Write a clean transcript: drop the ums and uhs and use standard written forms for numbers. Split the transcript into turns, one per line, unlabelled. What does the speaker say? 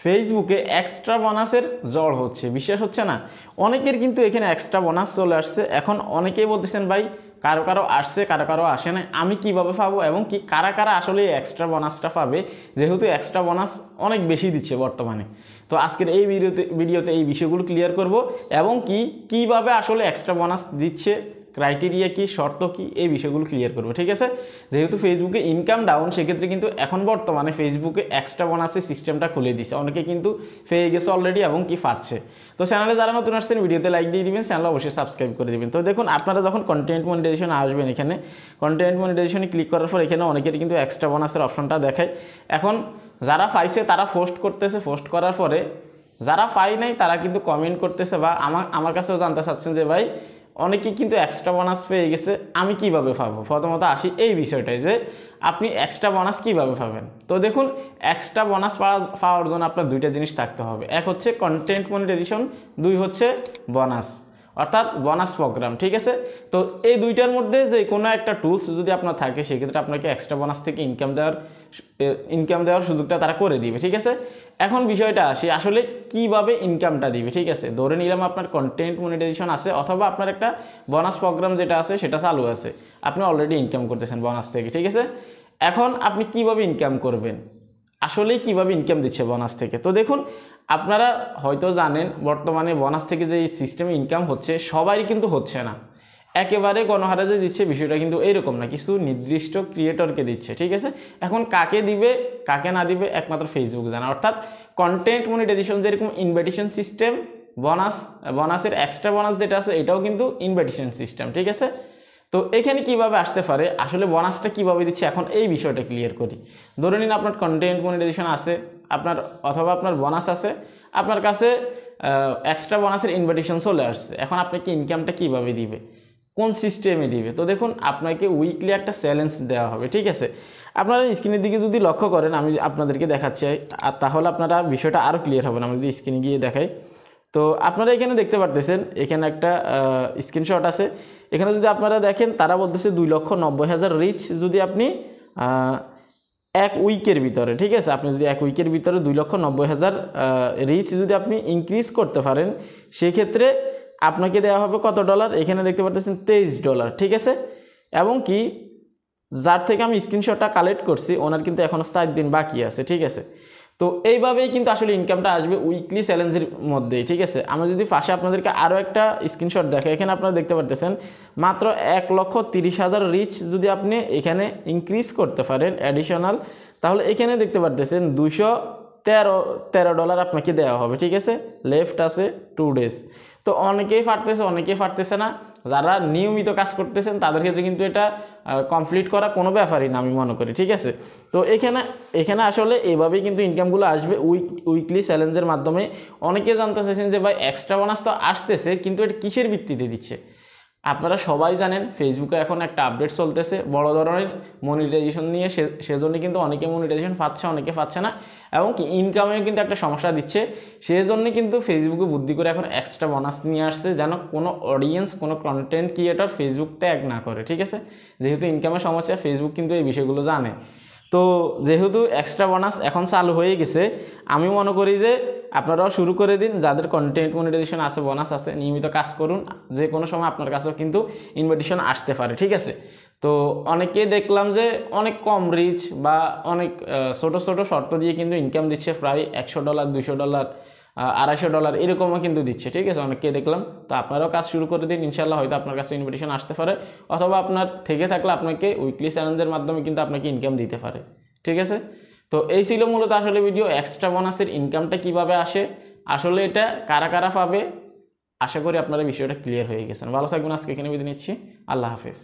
ফেসবুকে এক্সট্রা বোনাসের ঝড় হচ্ছে, বিশ্বাস হচ্ছে না। অনেকের কিন্তু এখানে এক্সট্রা বোনাস চলে আসছে। এখন অনেকেই বলতেছেন ভাই কারো কারো আসছে, কারো কারো আসে না, আমি কিভাবে পাবো এবং কি কারা কারা আসলে এই এক্সট্রা বোনাসটা পাবে, যেহেতু এক্সট্রা বোনাস অনেক বেশি দিচ্ছে বর্তমানে। তো আজকের এই ভিডিওতে এই বিষয়গুলো ক্লিয়ার করব এবং কি কিভাবে আসলে এক্সট্রা বোনাস দিচ্ছে, ক্রাইটেরিয়া কি, শর্ত কি, এই বিষয়গুলো ক্লিয়ার করবো, ঠিক আছে। যেহেতু ফেসবুকে ইনকাম ডাউন, সেক্ষেত্রে কিন্তু এখন বর্তমানে ফেসবুকে এক্সট্রা বোনাসের সিস্টেমটা খুলে দিচ্ছে, অনেকে কিন্তু পেয়ে গেছে অলরেডি এবং কি পাচ্ছে। তো চ্যানেলে যারা নতুন আসছেন ভিডিওতে লাইক দিয়ে দিবেন, চ্যানেল অবশ্যই সাবস্ক্রাইব করে দিবেন। তো দেখুন, আপনারা যখন কন্টেন্ট মনিটাইজেশন আসবেন, এখানে কন্টেন্ট মনিটাইজেশনে ক্লিক করার পর এখানে অনেকের কিন্তু এক্সট্রা বোনাসের অপশনটা দেখায়। এখন যারা পাইছে তারা পোস্ট করতেছে, পোস্ট করার পরে যারা পাই নাই তারা কিন্তু কমেন্ট করতেছে বা আমার কাছেও জানতে চাচ্ছেন যে ভাই অনেকেই কিন্তু এক্সট্রা বোনাস পেয়ে গেছে, আমি কিভাবে পাবো। প্রথমত আসি এই বিষয়টাই যে আপনি এক্সট্রা বোনাস কিভাবে পাবেন। তো দেখুন, এক্সট্রা বোনাস পাওয়ার জন্য আপনার দুইটা জিনিস থাকতে হবে, এক হচ্ছে কন্টেন্ট মনিটাইজেশন, দুই হচ্ছে বোনাস অর্থাৎ বোনাস প্রোগ্রাম, ঠিক আছে। তো এই দুইটার মধ্যে যে কোনো একটা টুলস যদি আপনার থাকে, সেক্ষেত্রে আপনাকে এক্সট্রা বোনাস থেকে ইনকাম দেওয়ার সুযোগটা তারা করে দিবে, ঠিক আছে। এখন বিষয়টা আসি আসলে কিভাবে ইনকামটা দিবে, ঠিক আছে। ধরে নিলাম আপনার কন্টেন্ট মনিটাইজেশন আছে অথবা আপনার একটা বোনাস প্রোগ্রাম যেটা আছে সেটা চালু আছে, আপনি অলরেডি ইনকাম করতেছেন বোনাস থেকে, ঠিক আছে। এখন আপনি কিভাবে ইনকাম করবেন, আসলেই কিভাবে ইনকাম দিচ্ছে বোনাস থেকে। তো দেখুন, আপনারা হয়তো জানেন বর্তমানে বোনাস থেকে যে সিস্টেমে ইনকাম হচ্ছে সবারই কিন্তু হচ্ছে না, একেবারে গণহারে যে দিচ্ছে বিষয়টা কিন্তু এইরকম না, কিছু নির্দিষ্ট ক্রিয়েটরকে দিচ্ছে, ঠিক আছে। এখন কাকে দিবে কাকে না দিবে একমাত্র ফেসবুক জানে। অর্থাৎ কন্টেন্ট মনিটাইজেশন যেরকম ইনভাইটেশন সিস্টেম, বোনাসের এক্সট্রা বোনাস যেটা আছে এটাও কিন্তু ইনভাইটেশন সিস্টেম, ঠিক আছে। তো এখানে কিভাবে আসতে পারে, আসলে বোনাসটা কিভাবে দিচ্ছে, এখন এই বিষয়টা ক্লিয়ার করি। ধরে নিন আপনার কন্টেন্ট মনিটাইজেশন আছে, অথবা আপনার বোনাস আছে, আপনার কাছে এক্সট্রা বোনাসের ইনভাইটেশন চলে আসছে। এখন আপনাকে ইনকামটা কিভাবে দিবে, কোন সিস্টেমে দিবে। তো দেখুন, আপনাকে উইকলি একটা চ্যালেঞ্জ দেওয়া হবে, ঠিক আছে। আপনারা স্ক্রিনের দিকে যদি লক্ষ্য করেন, আমি আপনাদেরকে দেখাচ্ছি, আর তাহলে আপনারা বিষয়টা আরও ক্লিয়ার হবে না। আমি যদি স্ক্রিনে গিয়ে দেখাই, তো আপনারা এখানে দেখতে পারতেছেন, এখানে একটা স্ক্রিনশট আছে। এখানে যদি আপনারা দেখেন, তারা বলতেছে 2,90,000 রিচ যদি আপনি এক উইকের ভিতরে, ঠিক আছে, আপনি যদি এক উইকের ভিতরে 2,90,000 রিচ যদি আপনি ইনক্রিজ করতে পারেন, সেক্ষেত্রে আপনাকে দেওয়া হবে কত ডলার, এখানে দেখতে পাচ্ছেন $23, ঠিক আছে। এবং কি যার থেকে আমি স্ক্রিনশটটা কালেক্ট করছি ওনার কিন্তু এখনও 7 দিন বাকি আছে, ঠিক আছে। তো এইভাবেই কিন্তু আসলে ইনকামটা আসবে উইকলি চ্যালেঞ্জের মধ্যেই, ঠিক আছে। আমি যদি পাশে আপনাদেরকে আরও একটা স্ক্রিনশট দেখাই, এখানে আপনারা দেখতে পাচ্ছেন মাত্র 1,30,000 রিচ যদি আপনি এখানে ইনক্রিজ করতে পারেন অ্যাডিশনাল, তাহলে এখানে দেখতে পাচ্ছেন $213 আপনাকে দেওয়া হবে, ঠিক আছে। লেফট আছে 2 ডেজ। তো অনেকেই পারতেছে না। যারা নিয়মিত কাজ করতেছেন তাদের ক্ষেত্রে কিন্তু এটা কমপ্লিট করা কোনো ব্যাপারই না আমি মনে করি, ঠিক আছে। তো এখানে আসলে এভাবেই কিন্তু ইনকামগুলো আসবে উইকলি চ্যালেঞ্জের মাধ্যমে। অনেকে জানতে চাইছেন যে ভাই এক্সট্রা বোনাস তো আসতেছে, কিন্তু এটা কিসের ভিত্তিতে দিচ্ছে। আপনারা সবাই জানেন ফেসবুকে এখন একটা আপডেট চলতেছে বড় ধরনের মনিটাইজেশন নিয়ে, সেজন্য কিন্তু অনেকে মনিটাইজেশন পাচ্ছে, অনেকে পাচ্ছে না, এবং কি ইনকামেও কিন্তু একটা সমস্যা দিচ্ছে। সেজন্য কিন্তু ফেসবুকে বুদ্ধি করে এখন এক্সট্রা বোনাস নিয়ে আসছে, যেন কোনো অডিয়েন্স, কোনো কন্টেন্ট ক্রিয়েটর ফেসবুক ত্যাগ না করে, ঠিক আছে। যেহেতু ইনকামের সমস্যা, ফেসবুক কিন্তু এই বিষয়গুলো জানে। তো যেহেতু এক্সট্রা বোনাস এখন চালু হয়ে গেছে, আমি মনে করি যে আপনারাও শুরু করে দিন। যাদের কন্টেন্ট মনিটাইজেশন আছে, বোনাস আছে, নিয়মিত কাজ করুন, যে কোনো সময় আপনার কাছেও কিন্তু ইনভাইটেশন আসতে পারে, ঠিক আছে। তো অনেকে দেখলাম যে অনেক কম রিচ বা অনেক ছোট ছোট শর্ত দিয়ে কিন্তু ইনকাম দিচ্ছে, প্রায় $100, $200, $250 এরকমও কিন্তু দিচ্ছে, ঠিক আছে, অনেককে দেখলাম। তো আপনারাও কাজ শুরু করে দিন, ইনশাল্লাহ হয়তো আপনার কাছে ইনভিটেশন আসতে পারে, অথবা আপনার থেকে থাকলে আপনাকে উইকলি চ্যালেঞ্জের মাধ্যমে কিন্তু আপনাকে ইনকাম দিতে পারে, ঠিক আছে। তো এই ছিল মূলত আসলে ভিডিও, এক্সট্রা বোনাসের ইনকামটা কিভাবে আসে, আসলে এটা কারা কারা পাবে। আশা করি আপনারা বিষয়টা ক্লিয়ার হয়ে গেছেন। ভালো থাকবেন, আজকে এখানে বিদায় নিচ্ছি, আল্লাহ হাফেজ।